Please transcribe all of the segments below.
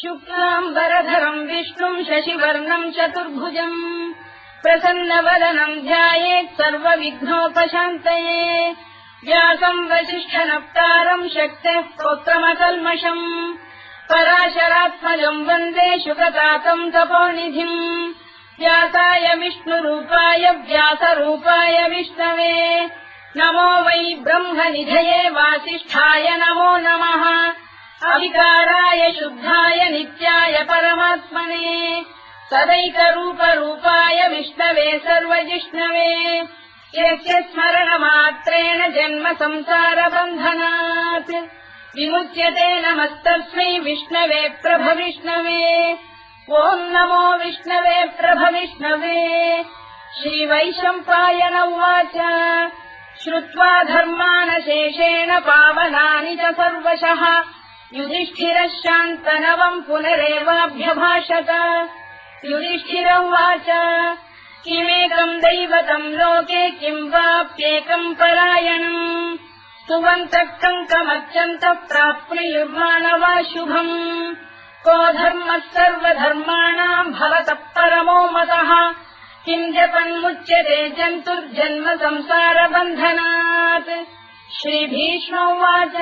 शुक्लाम्बरधरम् विष्णुम् शशिवर्णम् चतुर्भुजम् प्रसन्नवदनम् ध्यायेत् सर्वविघ्नोपशान्तये व्यासम् वसिष्ठनप्तारम् शक्तेः पौत्रमकल्मषम् पराशरात्मजम् वन्दे शुकतातम् तपोनिधिम् व्यासाय विष्णुरूपाय व्यासरूपाय विष्णवे नमो वै ब्रह्मनिधये वासिष्ठाय नमो नमः अविकाराय शुद्धाय नित्याय परमात्मने सदैकरूपरूपाय विष्णवे सर्वजिष्णवे यस्य स्मरणमात्रेण जन्म संसारबन्धनात् विमुच्यते नमस्तस्मै विष्णवे प्रभविष्णवे ॐ नमो विष्णवे प्रभविष्णवे श्रीवैशम्पायन उवाच श्रुत्वा धर्मानशेषेण पावनानि च सर्वशः युधिष्ठिरः शान्तनवम् पुनरेवाभ्यभाषत युधिष्ठिर उवाच किमेकम् दैवतम् लोके किम् वाप्येकम् परायणम् स्तुवन्तः कङ्कमर्चन्तः प्राप्नुयुर्मानवा शुभम् को धर्मः सर्वधर्माणाम् भवतः परमो मतः किम् जपन्मुच्यते जन्तुर्जन्म संसारबन्धनात् श्रीभीष्म उवाच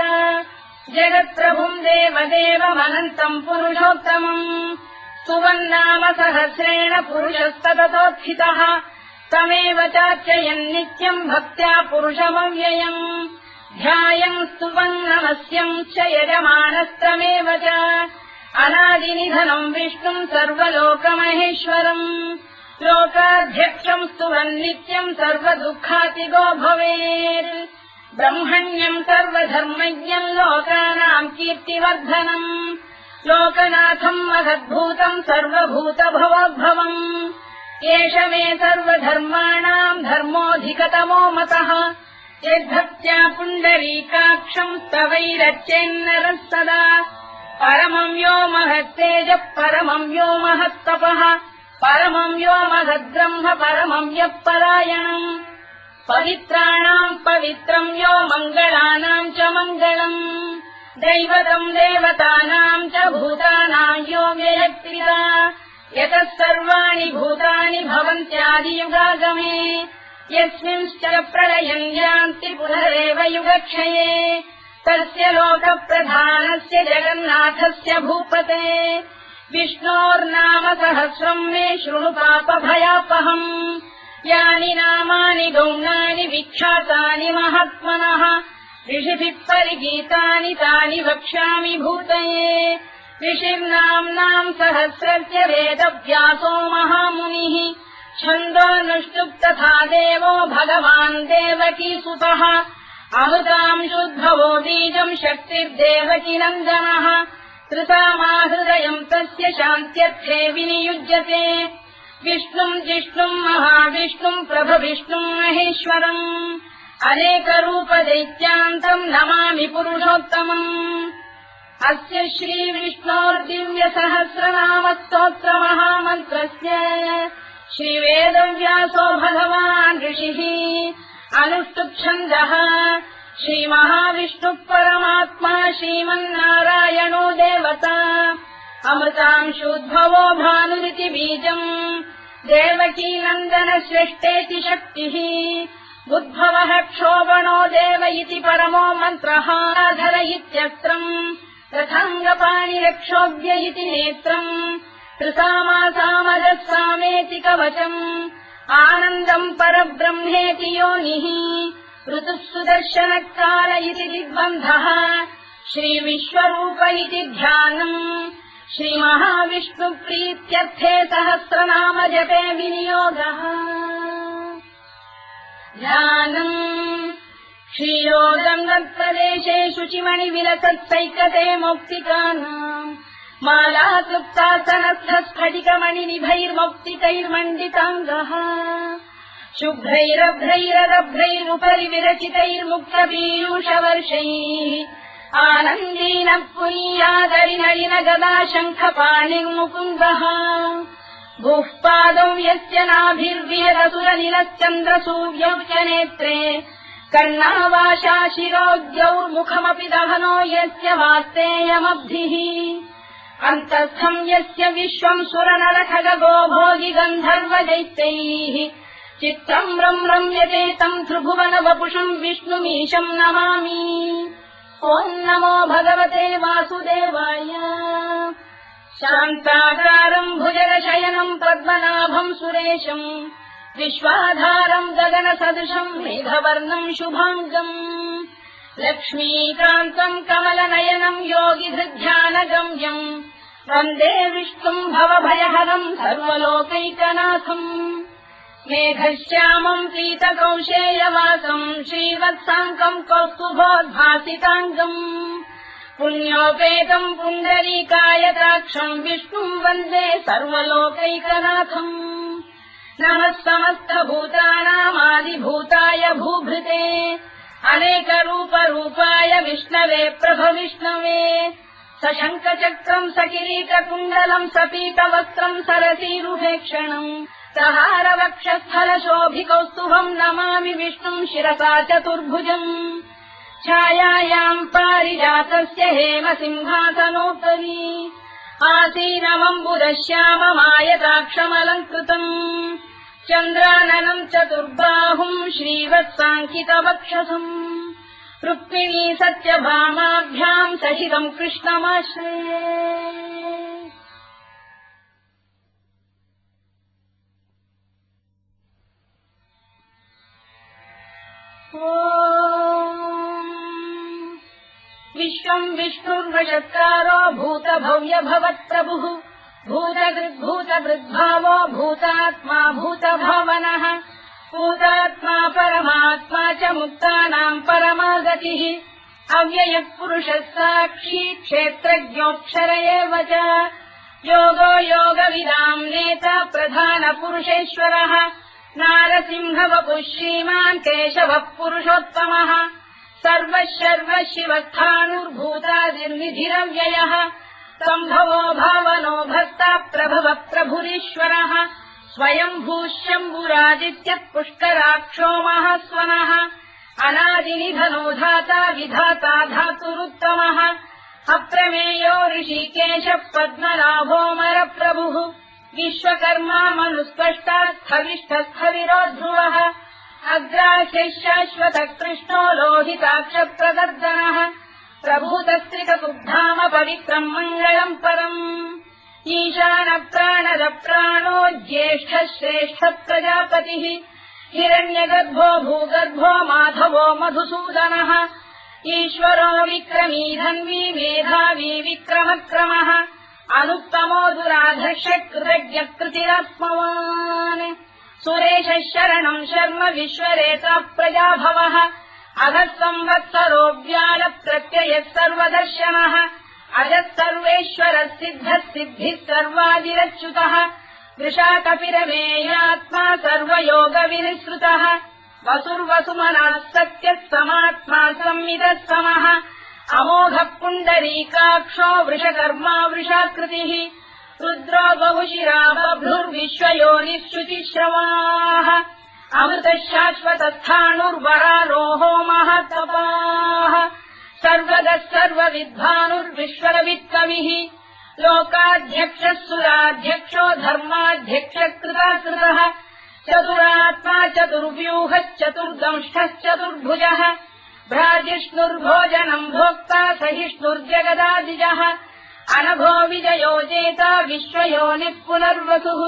जगत्प्रभुम् देवदेवमनन्तम् पुरुषोत्तमम् स्तुवन्नाम सहस्रेण पुरुषस्तततोत्थितः तमेव चार्चयन् नित्यम् भक्त्या पुरुषमव्ययम् ध्यायम् स्तुवन् नमस्यम् च यजमानस्तमेव च अनादिनिधनम् विष्णुम् सर्वलोकमहेश्वरम् लोकाध्यक्षम् स्तुवन् नित्यम् सर्वदुःखातिगो भवेत् ब्रह्मण्यम् सर्वधर्मज्ञम् लोकानाम् कीर्तिवर्धनम् लोकनाथम् महद्भूतम् सर्वभूतभवोद्भवम् एष मे सर्वधर्माणाम् धर्मोऽधिकतमो मतः यद्भक्त्या पुण्डरीकाक्षम् स्तवैरच्चेन्नरः सदा परमम् यो महत्तेजः परमम् यो महत्तपः परमम् यो महद्ब्रह्म परमम् यः परायणम् पवित्राणाम् पवित्रम् यो मङ्गलानाम् च मङ्गलम् दैवतम् देवतानाम् च भूतानाम् यो व्ययक्तिदा यतः सर्वाणि भूतानि भवन्त्यादियुगागमे यस्मिंश्च प्रलयम् यान्ति पुनरेव युगक्षये तस्य लोकप्रधानस्य जगन्नाथस्य भूपते विष्णोर्नाम सहस्रम् मे शृणु पापभयापहम् यानि नामानि गौणानि विख्यातानि महात्मनः ऋषिभिः परिगीतानि तानि वक्ष्यामि भूतये ऋषिर्नाम्नाम् सहस्रस्य वेदव्यासो महामुनिः छन्दोऽनुष्टुप् तथा देवो भगवान् देवकीसुतः अमृताम् शुद्भवो बीजम् शक्तिर्देवकी नन्दनः त्रिसामाहृदयम् तस्य शान्त्यर्थे विनियुज्यते विष्णुम् जिष्णुम् महाविष्णुम् प्रभविष्णुम् महेश्वरम् अनेकरूपदैत्यान्तम् नमामि पुरुषोत्तमम् अस्य श्रीविष्णोर्दिव्यसहस्रनामस्तोत्रमहामन्त्रस्य श्रीवेदव्यासो भगवान् ऋषिः अनुष्टुप्छन्दः श्रीमहाविष्णुः परमात्मा श्रीमन्नारायणो देवता अमृतांशोद्भवो भानुरिति बीजम् देवकी नन्दन श्रेष्ठेति शक्तिः उद्भवः क्षोभणो देव इति परमो मन्त्रः धर इत्यस्त्रम् रथाङ्गपाणिरक्षोभ्य इति नेत्रम् त्रिसामासामजः सामेति कवचम् आनन्दम् परब्रह्मेति योनिः ऋतुः सुदर्शनकाल इति दिग्बन्धः श्रीविश्वरूप इति ध्यानम् श्रीमहाविष्णुप्रीत्यर्थे सहस्रनाम जपे विनियोगः ध्यानम् श्रीयोगम् तत्प्रदेशे शुचिमणिविलसत्सैकते मौक्तिकानाम् मालाक्लुप्तासनस्थ स्फटिकमणिनिभैर्मौक्तिकैर्मण्डिताङ्गः शुभ्रैरभ्रैररभ्रैरुपरि विरचितैर्मुक्तपीयूषवर्षैः आनन्दीनः पुनीयादरिनलिन गदा शङ्खपाणिर्मुकुन्दः भूः पादौ यस्य नाभिर्विहरसुरनिलश्चन्द्रसूर्यौ च नेत्रे कर्णावाशा शिरोद्यौर्मुखमपि दहनो यस्य वास्तेयमब्धिः अन्तस्थम् यस्य विश्वम् सुरनरखगो भोगि गन्धर्वदैत्यैः चित्रम् रम्यते तम् त्रिभुवन वपुषम् विष्णुमीशम् नमामि। ॐ नमो भगवते वासुदेवाय। शान्ताकारम् भुजगशयनम् पद्मनाभम् सुरेशम् विश्वाधारम् गगनसदृशम् मेघवर्णम् शुभाङ्गम् लक्ष्मीकान्तम् कमलनयनम् योगिहृध्यानगम्यम् वन्दे विष्णुम् भवभयहरम् सर्वलोकैकनाथम्। मेघश्यामम् पीतकौशेयवासम् श्रीवत्साङ्कम् कौस्तुभोद्भासिताङ्गम् पुण्योपेतम् पुण्डरीकायताक्षम् विष्णुम् वन्दे सर्वलोकैकनाथम्। नमः समस्तभूतानामादिभूताय भूभृते अनेकरूपरूपाय विष्णवे प्रभविष्णवे सशङ्खचक्रम् सकिरीटकुण्डलम् सपीतवस्त्रम् सरसीरुहेक्षणम् सहारवक्षस्थलशोभिकौस्तुभम् नमामि विष्णुम् शिरसा चतुर्भुजम्। छायायाम् पारिजातस्य हेमसिंहासनोपरि आसीनमम्बुदश्याममायताक्षमलङ्कृतम् चन्द्राननम् चतुर्बाहुम् श्रीवत्साङ्कितवक्षसम् रुक्मिणी सत्यभामाभ्याम् सहितम् कृष्णमाश्रये। विश्वम् विष्णुर्वशत्कारो भूतभव्य भवत्प्रभुः भूतभृद्भावो भूतात्मा भूतभावनः भूतात्मा परमात्मा च मुक्तानाम् परमागतिः अव्ययः पुरुषः साक्षी क्षेत्रज्ञोऽक्षर एव च योगो योगविदाम् नेता प्रधानपुरुषेश्वरः नारसिंहवपुः श्रीमान् केशवः पुरुषोत्तमः सर्वः शर्वः शिवस्थाणुर्भूतादिर्निधिरव्ययः सम्भवो भावनो भर्ता प्रभवः प्रभुरीश्वरः स्वयम्भूः शम्भुरादित्यः पुष्कराक्षो महास्वनः अनादिनिधनो धाता विधाता धातुरुत्तमः अप्रमेयो ऋषिकेशः पद्मनाभोऽमरप्रभुः विश्वकर्मा मनुस्पष्टा स्थविष्ठस्थविरो ध्रुवः अग्राह्यः शाश्वतः कृष्णो लोहिताक्षप्रदर्दनः प्रभूतस्त्रिकतुर्धाम पवित्रम् मङ्गलम् परम् ईशानप्राणदप्राणो ज्येष्ठः श्रेष्ठः प्रजापतिः हिरण्यगर्भो भूगर्भो माधवो मधुसूदनः ईश्वरो विक्रमी धन्वी मेधावी विक्रमक्रमः अनुत्तमो दुराधर्षः कृतज्ञः कृतिरात्मवान् सुरेशः शरणम् शर्म विश्वरेता प्रजाभवः अधः संवत्सरो व्यालप्रत्ययः सर्वदर्शनः अजः सर्वेश्वरः सिद्धः सिद्धिः सर्वादिरच्युतः वृषाकपिरमेयात्मा सर्वयोगविनिसृतः वसुर्वसुमनः सत्यः समात्मा संविदः समः अमोघः पुण्डरीकाक्षो वृषकर्मा वृषाकृतिः रुद्रो बहुशिरा बभ्रुर्विश्वयोनिः शुचिश्रवाः अमृतः शाश्वतस्थाणुर्वरारोहो महातपाः सर्वगः सर्वविद्वानुर्विश्वरवित्कविः लोकाध्यक्षः सुराध्यक्षो धर्माध्यक्षः कृताकृतः चतुरात्मा चतुर्व्यूहश्चतुर्दंष्टश्चतुर्भुजः भ्राजिष्णुर्भोजनम् भोक्ता सहिष्णुर्जगदादिजः अनघो विजयो जेता विश्वयोनिः पुनर्वसुः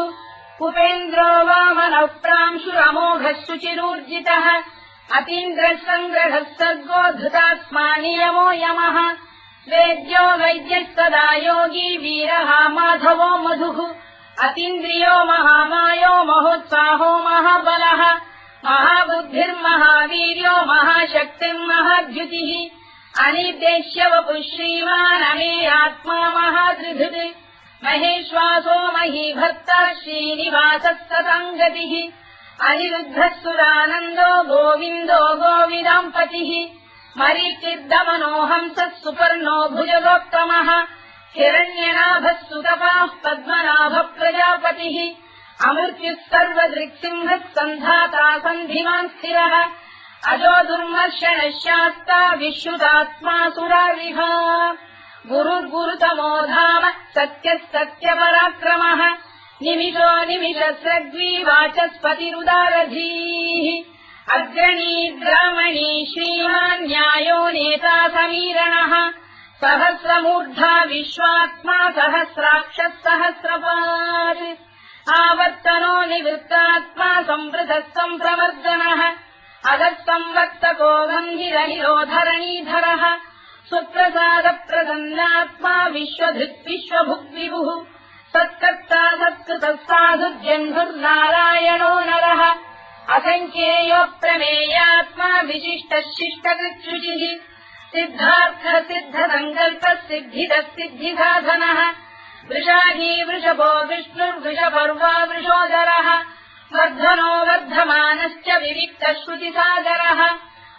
उपेन्द्रो वामनः प्रांशुरमोघः शुचिरूर्जितः अतीन्द्रः सङ्ग्रहः सर्गो धृतात्मा नियमो यमः वेद्यो वैद्यः सदा योगी वीरः माधवो मधुः अतीन्द्रियो महामायो महोत्साहो महाबलः महाबुद्धिर्महावीर्यो महाशक्तिर्महाद्युतिः अनिर्देश्य वपुः श्रीमान् अमेयात्मा महादृधृत् महेश्वासो महीभक्तः श्रीनिवासः सताङ्गतिः अनिरुद्धः सुरानन्दो गोविन्दो गोविदाम्पतिः मरीचिर्दमनो हंसः सुपर्णो भुजगोत्तमः हिरण्यनाभः सुतपाः पद्मनाभः प्रजापतिः अमृत्युः सर्वदृक्सिंहः सन्धाता सन्धिमान् स्थिरः अजो दुर्मर्षणः शास्ता विश्रुतात्मा सुरारिः गुरुर्गुरुतमो धाम सत्यः सत्यपराक्रमः निमिषो निमिषस्रग्वी वाचस्पतिरुदारधीः अग्रणी ग्रामणी श्रीमान् न्यायो नेता समीरणः सहस्रमूर्धा विश्वात्मा सहस्राक्षः सहस्रपात् आवर्तनो निवृत्तात्मा संवृतः सम्प्रमर्दनः अधः संवक्तको गन्धिरनिरोधरणीधरः सुप्रसादप्रसन्नात्मा विश्वधृत् विश्वभुग्विभुः सत्कर्ता सत्कृतः साधुर्जह्नुर्नारायणो नरः असङ्ख्येयोऽप्रमेयात्मा विशिष्टः शिष्टकृच्छुचिः सिद्धार्थः सिद्धसङ्कल्पः सिद्धिदः सिद्धिसाधनः वृषाही वृषभो विष्णुर्वृषपर्वा वृषोदरः वर्धनो वर्धमानश्च विविक्तः श्रुतिसागरः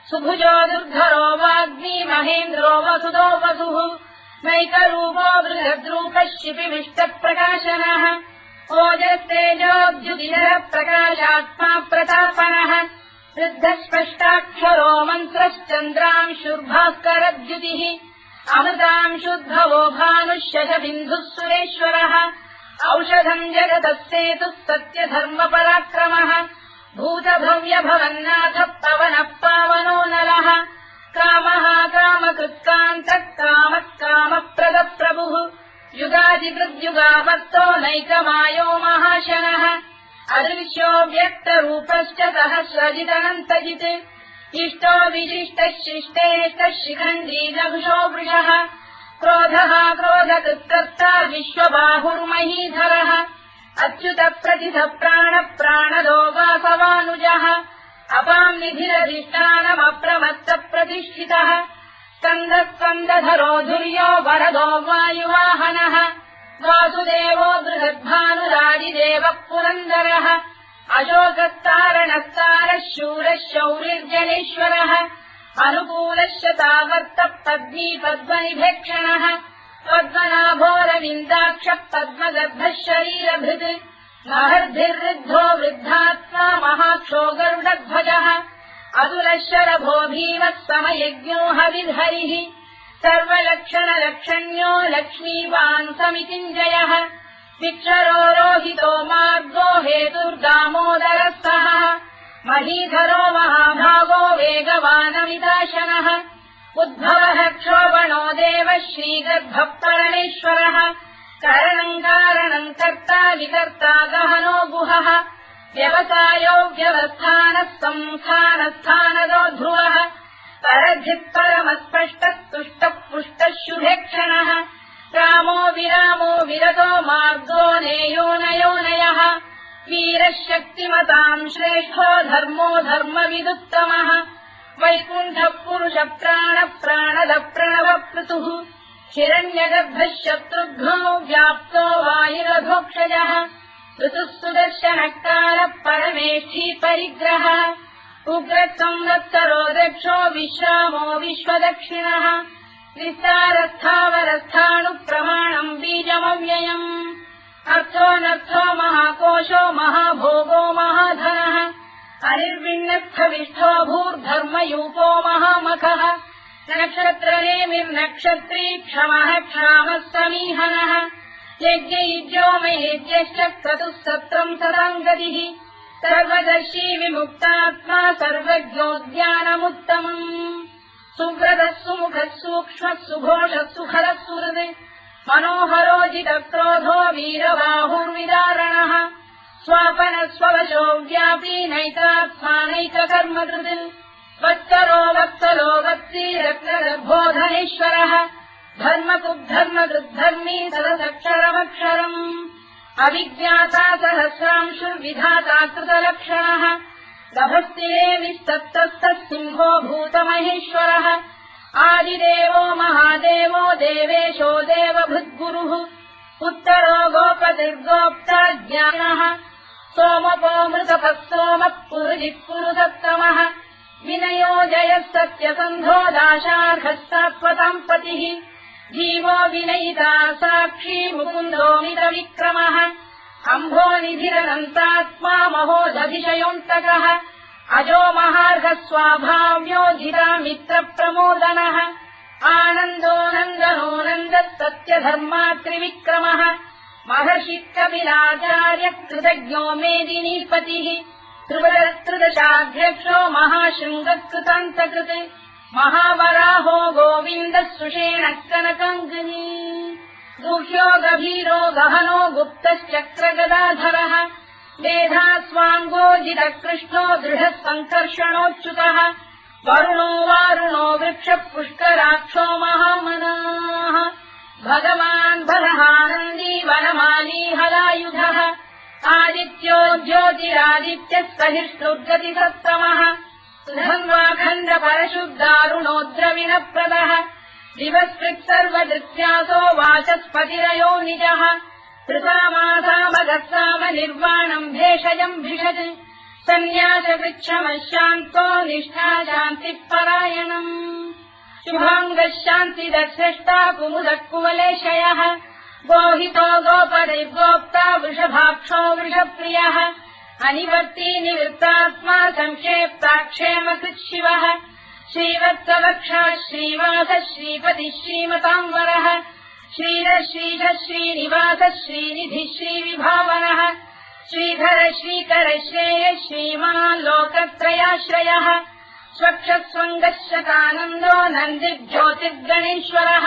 सुभुजो दुर्धरो वाग्मी महेन्द्रो वसुदो वसुः नैकरूपो बृहद्रूपः शिपिविष्टप्रकाशनः ओजस्तेजोद्युतिधरः प्रकाशात्मा प्रतापनः वृद्धस्पष्टाक्षरो मन्त्रश्चन्द्रांशुर्भास्करद्युतिः अमृतांशुद्भवो भानुः शशबिन्दुः सुरेश्वरः औषधम् जगतः सेतुः सत्यधर्मपराक्रमः भूतभव्यभवन्नाथः पवनः पावनो नलः कामः कामकृत्कान्तः कामः कामप्रदप्रभुः युगादिकृद्युगावर्तो नैकमायो महाशनः अदृश्यो व्यक्तरूपश्च सहस्रजिदनन्तजित् इष्टो विशिष्टः शिष्टेष्टः शिखण्डी नभुषो वृषः क्रोधः क्रोधकृत्कर्ता विश्वबाहुर्महीधरः अच्युतः प्रतिथः प्राणः प्राणदो वासवानुजः अपाम् निधिरधिष्ठानमप्रमत्तप्रतिष्ठितः स्कन्दः स्कन्दधरो धुर्यो वरदो वायुवाहनः वासुदेवो बृहद्भानुरादिदेवः पुरन्दरः अशोकस्तारणस्तारः शूरः शौरिर्जनेश्वरः अनुकूलश्च तावर्तः पद्मी पद्मनिभेक्षणः पद्मनाभोरविन्दाक्षः पद्मगर्भः शरीरभृत् महर्भिर्वृद्धो वृद्धात्मा महाक्षो गरुडध्वजः अतुलः शरभो भीमः समयज्ञो हविर्हरिः सर्वलक्षणलक्षण्यो लक्ष्मीवान् समितिञ्जयः विक्षरो रोहितो मार्गो हेतुर्दामोदरः सः महीधरो महाभागो वेगवानमिदाशनः उद्भवः क्षोभणो देवः श्रीगर्भः परमेश्वरः करणम् कारणम् कर्ता विकर्ता गहनो गुहः व्यवसायो व्यवस्थानः संस्थानस्थानदो ध्रुवः परधिः परमस्पष्टः तुष्टः पुष्टः शुभेक्षणः रामो विरामो विरतो मार्गो नेयोनयोनयः वीरः शक्तिमताम् श्रेष्ठो धर्मो धर्मविदुत्तमः वैकुण्ठः पुरुषः प्राणः प्राणदः प्रणवपृतुः हिरण्यगर्भः शत्रुघ्नो व्याप्तो वायुरधोक्षजः ऋतुः सुदर्शनः कालः परमेष्ठी परिग्रहः उग्रः संवत्सरो दक्षो विश्रामो विश्वदक्षिणः विस्तारस्थावरस्थाणुप्रमाणम् बीजमव्ययम् अर्थोऽनर्थो महाकोशो महाभोगो महाधनः अनिर्विण्णस्थविष्ठो भूर्धर्मयूपो महामखः नक्षत्रनेमिर्नक्षत्री क्षमः क्षामः समीहनः यज्ञयुज्यो महेज्यश्च क्रतुः सत्रम् सदाम् गतिः सर्वदर्शी विमुक्तात्मा सर्वज्ञोद्यानमुत्तमम् सुव्रतः सुमुखः सूक्ष्मः सुघोषः सुखरः सुहृत् मनोहरोजितक्रोधो वीरबाहुर्विदारणः स्वापनः स्ववशो व्यापी नैतात्मा नैककर्मकृत् वत्सरो वत्सलो वत्सी रत्नगर्भोधनेश्वरः धर्मकुद्धर्मकृद्धर्मी सदसक्षरमक्षरम् अविज्ञाता सहस्रांशुर्विधाता कृतलक्षणः गभस्तिरेविस्तप्तस्तः सिंहो भूतमहेश्वरः आदिदेवो महादेवो देवेशो देवभृद्गुरुः उत्तरो गोपतिर्गोप्ता ज्ञानः सोमपो मृतपः सोमः पुरुजिः पुरुषोत्तमः विनयो जयः सत्यसन्धो दाशार्हः सात्वताम् पतिः जीवो विनयिता साक्षी मुकुन्दो मितविक्रमः अम्भोनिधिरनन्तात्मा महोदधिशयोऽन्तकः अजो महार्घः स्वाभाव्यो जिता मित्रप्रमोदनः आनन्दो नन्दनो नन्दः सत्यधर्मा त्रिविक्रमः महर्षिकपिलाचार्य कृतज्ञो मेदिनीपतिः त्रिदशाध्यक्षो महाशृङ्गकृतान्तकृत् महावराहो गोविन्दः सुषेणः कनकाङ्गनी गुह्यो गभीरो गहनो गुप्तश्चक्रगदाधरः मेधास्वाङ्गोजितः कृष्णो दृढः सङ्कर्षणोच्युतः वरुणो वारुणो वृक्षः पुष्कराक्षो महामनाः भगवान् बलहानन्दी वनमाली हलायुधः आदित्यो ज्योतिरादित्यः सहिष्णुर्गतिसत्तमः सुधन्वाखण्ड परशुद्धारुणोद्रविणप्रदः दिवस्कृत् सर्वदृत्यासो वाचस्पतिरयो निजः कृतामासामगस्साम निर्वाणम् भेषजम् भिषज सन्न्यासवृक्षमशान्तो निष्ठा शान्तिः परायणम् शुभाङ्गः शान्तिदश्रेष्टा कुमुदः कुवलेशयः गोहितो गोपदैर्गोप्ता वृषभाक्षो वृषप्रियः अनिवर्ती निवृत्तात्मा संक्षेप्ताक्षेमकृत् शिवः श्रीवत्सवक्षः श्रीवासः श्रीपतिः श्रीमताम्बरः श्रीधः श्रीधः श्रीनिवासः श्रीनिधिः श्रीविभावनः श्रीधर श्रीकर श्रेयः श्रीमान् लोकत्रयाश्रयः स्वक्षस्वङ्गः शतानन्दो नन्दिर्ज्योतिर्गणेश्वरः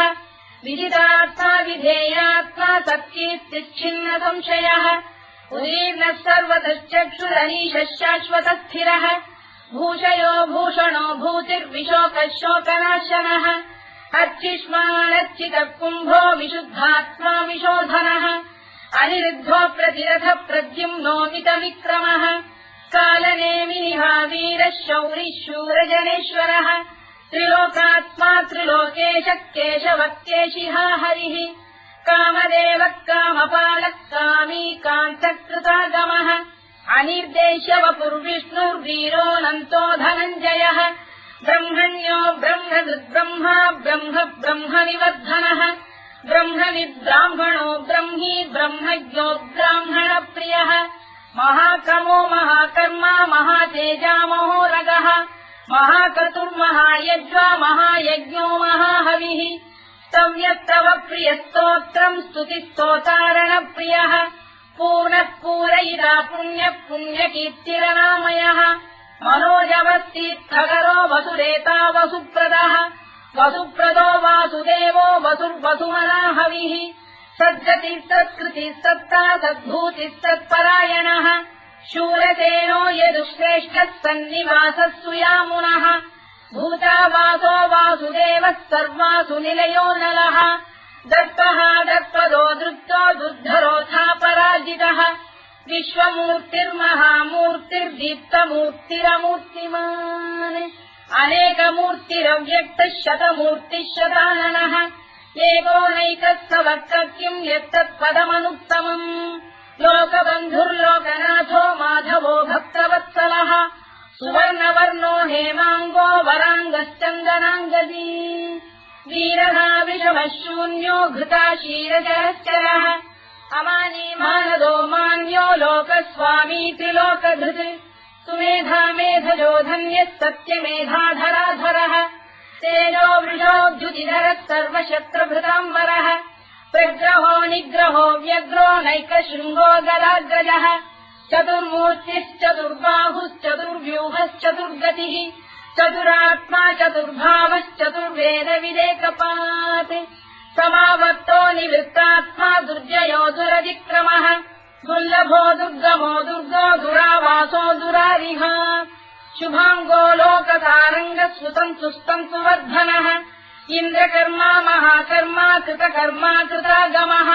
विदितात्मा विधेयात्मा तत्कीर्तिच्छिन्न संशयः उदीर्णः सर्वतश्चक्षुरनीशः शाश्वतस्थिरः भूषयो भूषणो भूतिर्विशोकः शोकनाशनः अर्चिष्मानर्चितः कुम्भो विशुद्धात्मा विशोधनः अनिरुद्धो प्रतिरथ प्रद्युम्नोमितविक्रमः कालनेमिनिहावीरः शौरिः शूरजनेश्वरः त्रिलोकात्मा त्रिलोकेशः केशवः केशिहा हरिः कामदेवः कामपालः कामी कान्तकृतागमः अनिर्देश्य वपुर्विष्णुर्वीरोऽनन्तो धनञ्जयः ब्रह्मण्यो ब्रह्मकृद्ब्रह्मा ब्रह्म ब्रह्मनिवर्धनः ब्रह्मविद्ब्राह्मणो ब्रह्मी ब्रह्मज्ञो ब्राह्मणप्रियः महाक्रमो महाकर्मा महातेजा महोरगः महाक्रतुर्महायज्वा महायज्ञो महाहविः स्तव्यस्तव प्रियस्तोत्रम् स्तुतिस्तोतारणप्रियः पूर्णः पूरयिता पुण्यः पुण्यकीर्तिरनामयः मनोजवस्तीर्थकरो वसुरेता वसुप्रदः वसुप्रदो वासुदेवो वसुर्वसुमनाहविः सद्गतिः सत्कृतिः सत्ता सद्भूतिः सत्परायणः शूरसेनो यदुश्रेष्ठः सन्निवासः सुयामुनः भूतावासो वासुदेवः सर्वासु निलयो नलः दत्तः दत्पदो दृप्तो दुर्धरोऽथापराजितः विश्वमूर्तिर्महामूर्तिर्दीप्तमूर्तिरमूर्तिमान् अनेकमूर्तिरव्यक्तः शतमूर्तिः शताननः एकोनैकः सवक्तः किम् यत्तत्पदमनुत्तमम् लोकबन्धुर्लोकनाथो माधवो भक्तवत्सलः सुवर्णवर्णो हेमाङ्गो वराङ्गश्चन्दनाङ्गदी वीरः विषमः शून्यो घृता क्षीरजरश्चरः अमानी मानदो मान्यो लोकस्वामी त्रिलोकधृत् सुमेधा मेधजो धन्यः सत्यमेधाधराधरः तेजो वृषोऽद्युतिधरः सर्वशत्रुभृताम्बरः प्रग्रहो निग्रहो व्यग्रो नैकशृङ्गो गदाग्रजः चतुर्मूर्तिश्चतुर्बाहुश्चतुर्व्यूहश्चतुर्गतिः चतुरात्मा चतुर्भावश्चतुर्वेदविदेकपात् समावर्तो निवृत्तात्मा दुर्जयो दुरतिक्रमः दुर्लभो दुर्गमो दुर्गो दुरावासो दुरारिः शुभाङ्गो लोकतारङ्गः सुतन्तु वर्धनः इन्द्रकर्मा महाकर्मा कृतकर्मा कृतागमः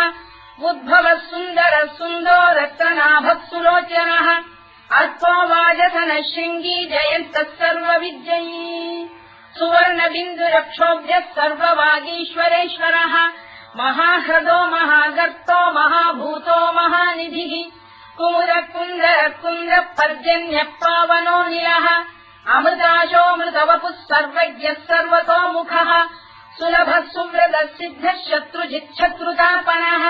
उद्भवः सुन्दरः सुन्दो रक्तनाभः सुलोचनः अल्पो वाजसनः शृङ्गी जयन्तः सर्वविद्ययी सुवर्णबिन्दुरक्षोभ्यः सर्ववागीश्वरेश्वरः महाह्रदो महागर्तो महाभूतो महानिधिः कुमुदकुन्दरकुन्दः पर्जन्यः पावनो निलः अमृताशोऽमृतवपुः सर्वज्ञः सर्वतोमुखः सुलभः सुव्रतः सिद्धः शत्रुजिच्छत्रुतापनः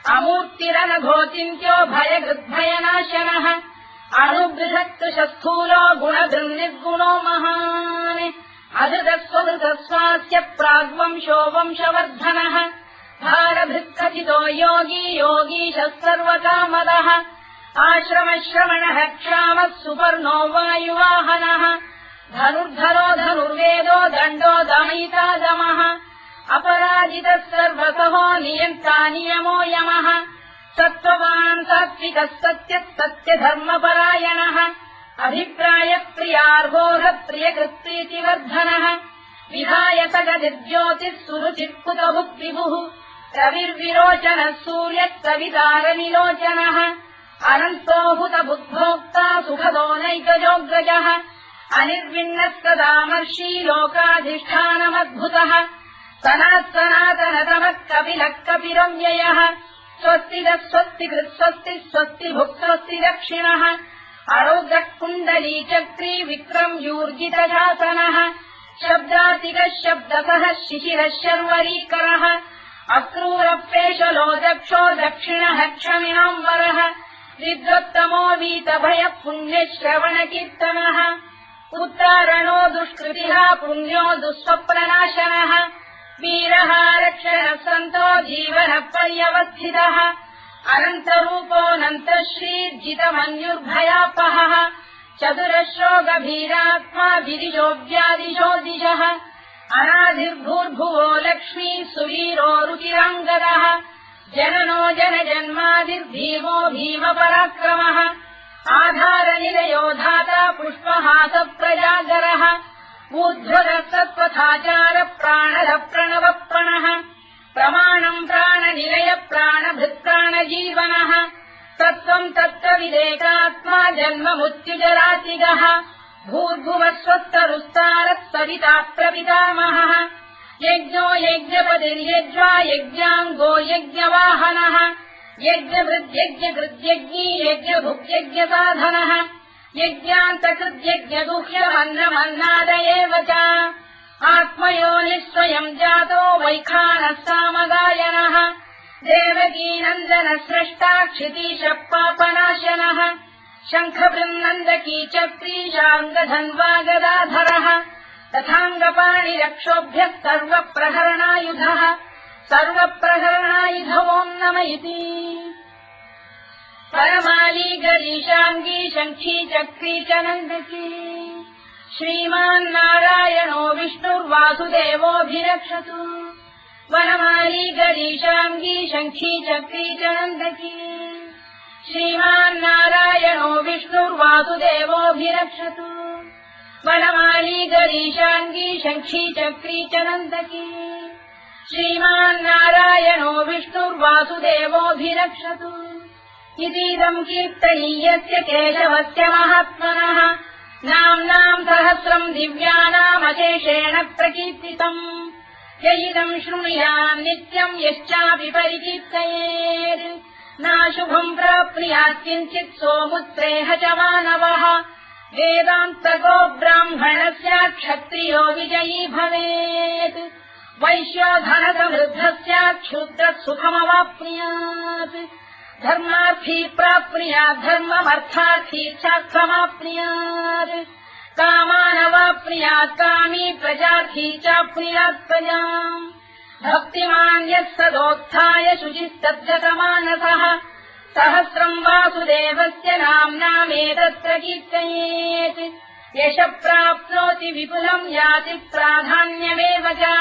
अमूर्तिरनघोचिन्त्यो भयगृद्भयनाशनः अणुबृहत्कृशस्थूलो गुणभृन्निर्गुणो महान् अधृतस्वधृतस्वास्य प्राग्वंशो वंशवर्धनः भारभृत्कथितो योगी योगीशः सर्वकामदः आश्रमश्रवणः क्षामः सुपर्णो वायुवाहनः धनुर्धरो धनुर्वेदो दण्डो दमयिता दमः अपराजितः सर्वसहो नियन्ता नियमो यमः सत्त्ववान् सात्विकः सत्यः सत्यधर्मपरायणः अभिप्रायप्रियार्होः प्रियकृत्प्रीतिवर्धनः विधायतगतिर्ज्योतिः सुरुचित्कुतभुक्विभुः रविर्विरोचनः सूर्यः कवितारविलोचनः अनन्तो हुतबुद्भोक्ता सुखदो नैकजोऽग्रजः अनिर्विण्णः सदामर्षी लोकाधिष्ठानमद्भुतः सनातनतमः कपिलः कपिरव्ययः स्वस्तिदः स्वस्तिकृत् स्वस्ति स्वस्तिभुक् स्वस्ति दक्षिणः अरौद्रः कुण्डली चक्री विक्रम्यूर्जितशासनः शब्दातिकः शब्दसः शिशिरः शर्वरीकरः अक्रूरप्रेषलो दक्षो दक्षिणः क्षमिणाम्बरः विद्वत्तमो वीतभयः पुण्यश्रवणकीर्तनः उत्तारणो दुष्कृतिः पुण्यो दुःस्वप्ननाशनः वीरः रक्षणः सन्तो जीवनः पर्यवस्थितः अनन्तरूपोऽनन्तश्रीर्जितमन्युर्भयापहः चतुरश्रो गभीरात्मा विदिशो व्यादिशो दिशः अनाधिर्भूर्भुवो लक्ष्मी सुवीरो रुचिराङ्गदः जननो जनजन्मादिर्भीमो भीमपराक्रमः आधारनिलयो धाता पुष्पहासप्रजागरः ऊर्ध्वरः सत्त्वथाचार प्राणः प्रणवप्रणः प्रमाणम् प्राणनिलय प्राणभृत्प्राणजीवनः तत्त्वम् तत्त्वविदेकात्मा जन्ममृत्युजरातिगः भूर्भुवः स्वस्तरुस्तारः सविता प्रपितामहः यज्ञो यज्ञपतिर्यज्वा यज्ञाङ्गो यज्ञवाहनः यज्ञभृद्यज्ञकृद्यज्ञी यज्ञभुक्यज्ञसाधनः यज्ञान्तकृद्यज्ञगुह्यमन्नमन्नाद एव च आत्मयोनिः स्वयम् जातो वैखानः सामगायनः देवकीनन्दनः स्रष्टा क्षितीशः पापनाशनः शङ्खबृन्नन्दकी चक्रीशाङ्गधन्वा गदाधरः तथाङ्गपाणिरक्षोभ्यः सर्वप्रहरणायुधः सर्वप्रहरणायुध ओम् नम इति परमाली गरीशाङ्गी शङ्खी चक्री च नन्दकी श्रीमान्नारायणो विष्णुर्वासुदेवोऽभिरक्षतु वनमाली गरीशाङ्गी शङ्खी चक्री च नन्दकी श्रीमान्नारायणो विष्णुर्वासुदेवोऽभिरक्षतु वनमाली गरीशाङ्गी शङ्खी चक्री च नन्दकी श्रीमान्नारायणो विष्णुर्वासुदेवोऽभिरक्षतु इतीदम् कीर्तनीयस्य केशवस्य महात्मनः नाम्नाम् सहस्रम् दिव्यानामशेषेण प्रकीर्तितम् य इदम् शृणुयाम् नित्यम् यश्चापि परिकीर्तयेत् नाशुभम् प्राप्नुयात् किञ्चित् सोमुत्रेह च मानवः वेदान्तको ब्राह्मणस्य क्षत्रियो विजयी भवेत् वैश्यो धनसमृद्धस्य क्षुद्रः सुखमवाप्नुयात् धर्मार्थी प्राप्नुयात् धर्ममर्थार्थी चार्थमाप्नुयात् कामानवाप्नुयात् कामी प्रजार्थी चाप्नुयात् प्रजाम् भक्तिमान् यः सदोत्थाय शुचिस्तद्गतमानसः सहस्रम् वासुदेवस्य नाम्नामेतत्र कीर्तयेत् यशः प्राप्नोति विपुलम् याति प्राधान्यमेव च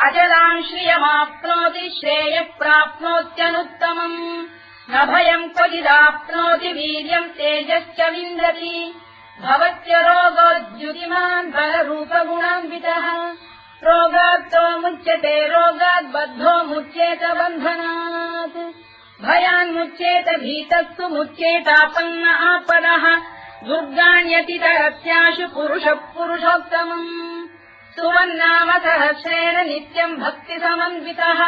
अचलाम् श्रियमाप्नोति श्रेयः प्राप्नोत्यनुत्तमम् न भयम् क्वचिदाप्नोति वीर्यम् तेजश्च विन्दति भवत्य रोगोद्युतिमान् बलरूपगुणान्वितः रोगात्तो मुच्यते रोगात् बद्धो मुच्येत बन्धनात् भयान्मुच्येत भीतस्तु मुच्येतापन्न आपदः दुर्गाण्यतितरस्याशु पुरुषः पुरुषोत्तमम् सुवन्नाम सहस्रेण नित्यम् भक्तिसमन्वितः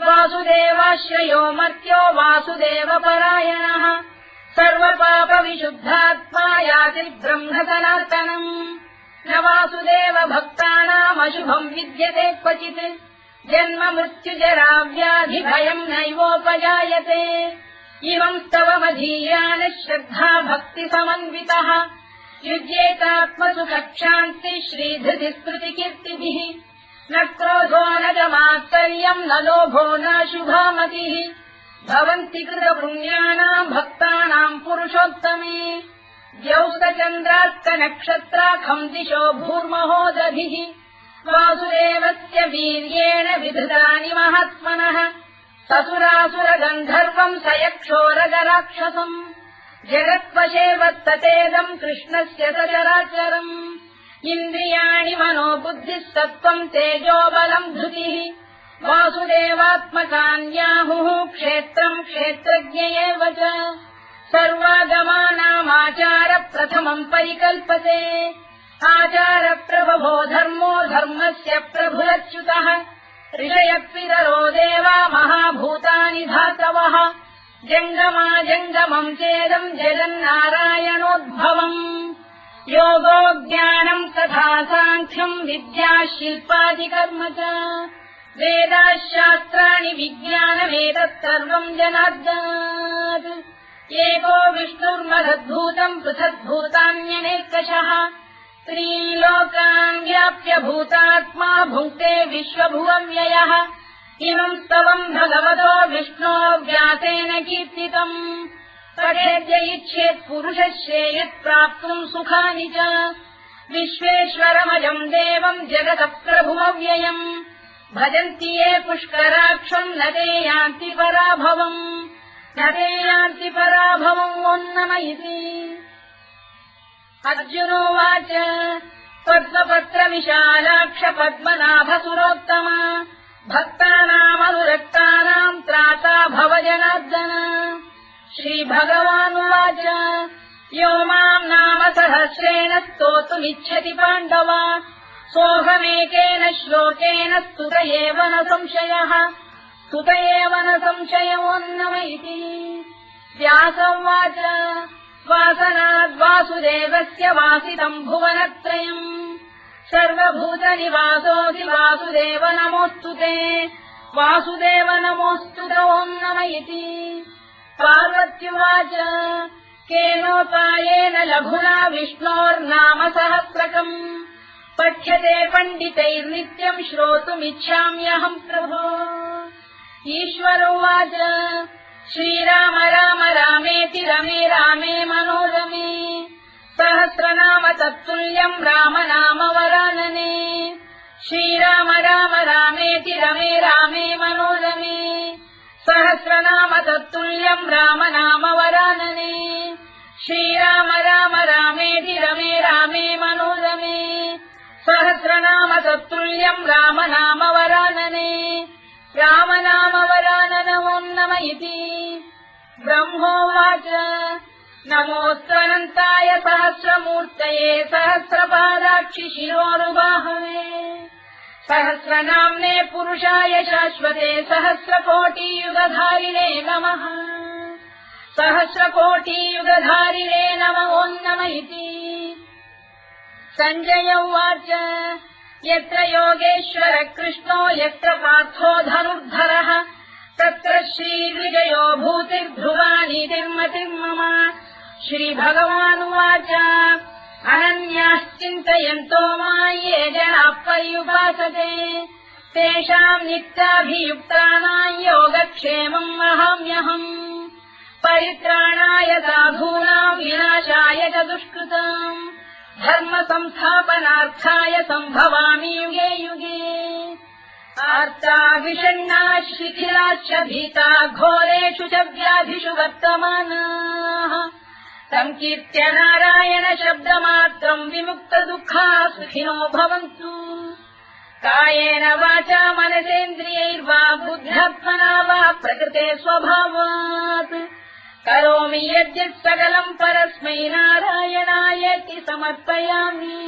वासुदेवाश्रयो मर्त्यो वासुदेवपरायणः सर्वपापविशुद्धात्मा याति ब्रह्म सनातनम् न वासुदेव भक्तानामशुभम् विद्यते क्वचित् जन्म मृत्युजरा व्याधि भयम् नैवोपजायते इमम् स्तवमधीयान श्रद्धा भक्ति समन्वितः युज्येतात्मसु कक्षान्ति श्रीधृति स्मृति कीर्तिभिः न क्रोधो न च मात्सर्यम् न लोभो न शुभामतिः भवन्ति कृतपुण्यानाम् भक्तानाम् पुरुषोत्तमे द्यौस्तचन्द्रास्तनक्षत्राखम् दिशो भूर्महोदधिः वासुदेवस्य वीर्येण विधृतानि महात्मनः ससुरासुरगन्धर्वम् स यक्षोरगराक्षसम् जगत्वशे वत्ततेदम् कृष्णस्य सचराचरम् इन्द्रियाणि मनो बुद्धिः सत्त्वम् तेजोबलम् धृतिः वासुदेवात्मकान्याहुः क्षेत्रम् क्षेत्रज्ञ एव च सर्वागमानामाचार प्रथमम् परिकल्पते आचारप्रभवो धर्मो धर्मस्य प्रभुरच्युतः ऋषयपितरो देवा महाभूतानि धातवः जङ्गमाजङ्गमम् चेदम् जगन्नारायणोद्भवम् योगो ज्ञानम् तथा साङ्ख्यम् विद्या शिल्पादिकर्म च वेदाः शास्त्राणि विज्ञानमेतत् सर्वम् जनार्दनात् एको विष्णुर्महद्भूतम् पृथग्भूतान्यनेकशः त्रीन् लोकान् व्याप्य भूतात्मा भुङ्क्ते विश्वभुवव्ययः इमम् स्तवम् भगवतो विष्णो व्यासेन कीर्तितम् पठेद्य इच्छेत् पुरुषः श्रेयत् प्राप्तुम् सुखानि च विश्वेश्वरमजम् देवम् जगतः प्रभुमव्ययम् भजन्ति ये पुष्कराक्षम् न ते यान्ति पराभवम् ओन्नमयिति अर्जुनोवाच पद्मपत्रविशालाक्ष पद्मनाभसुरोत्तम भक्तानामनुरक्तानाम् त्राता भव जनार्दन श्रीभगवानुवाच यो माम् नाम सहस्रेण स्तोतुमिच्छति पाण्डव सोऽहमेकेन श्लोकेन स्तुत एव न संशयोऽन्नमयिति व्यासोवाच वासनाद्वासुदेवस्य वासितम् भुवनत्रयम् सर्वभूतनिवासोऽसि वासुदेव नमोऽस्तु ते वासुदेव नमोऽस्तु ओन्नमयिति पार्वत्युवाच केनोपायेन लघुना विष्णोर्नाम सहस्रकम् पठ्यते पण्डितैर्नित्यम् श्रोतुमिच्छाम्यहम् प्रभो ईश्वरोवाच श्रीराम राम रामेति रमे रामे मनोरमे सहस्रनाम तत्तुल्यम् राम नाम वरानने श्रीराम राम रामेति रमे रामे मनोरमे सहस्रनाम तत्तुल्यम् राम नाम वरानने श्रीराम राम रामेति रमे रामे मनोरमे सहस्रनाम तत्तुल्यम् राम नाम वरानने राम नाम वराननमोन्नमयिति ब्रह्मोवाच नमोऽस्त्वनन्ताय सहस्रमूर्तये सहस्रपादाक्षि शिरोरुबाहवे सहस्रनाम्ने पुरुषाय शाश्वते सहस्रकोटियुगधारिणे नमः सहस्रकोटियुगधारिणे नमोन्नमयिति सञ्जय उवाच यत्र योगेश्वर कृष्णो यत्र पार्थो धनुर्धरः तत्र श्रीविजयो भूतिर्ध्रुवानीतिर्मतिर्मम श्रीभगवानुवाच अनन्याश्चिन्तयन्तो मां ये जनाः पर्युपासते तेषाम् नित्याभियुक्तानाम् योगक्षेमम् वहाम्यहम् परित्राणाय साधूनाम् विनाशाय च दुष्कृताम् धर्म संस्थापनार्थाय सम्भवामि युगे युगे आर्ता विषण्णाः शिथिलाश्च भीता घोरेषु च व्याधिषु वर्तमानाः संकीर्त्य नारायण शब्दमात्रम् विमुक्त दुःखाः सुखिनो भवन्तु कायेन वाचा मनसेन्द्रियैर्वा बुद्ध्यात्मना वा प्रकृते स्वभावात् करोमि यद्यत् सकलम् परस्मै नारायणायेति समर्पयामि।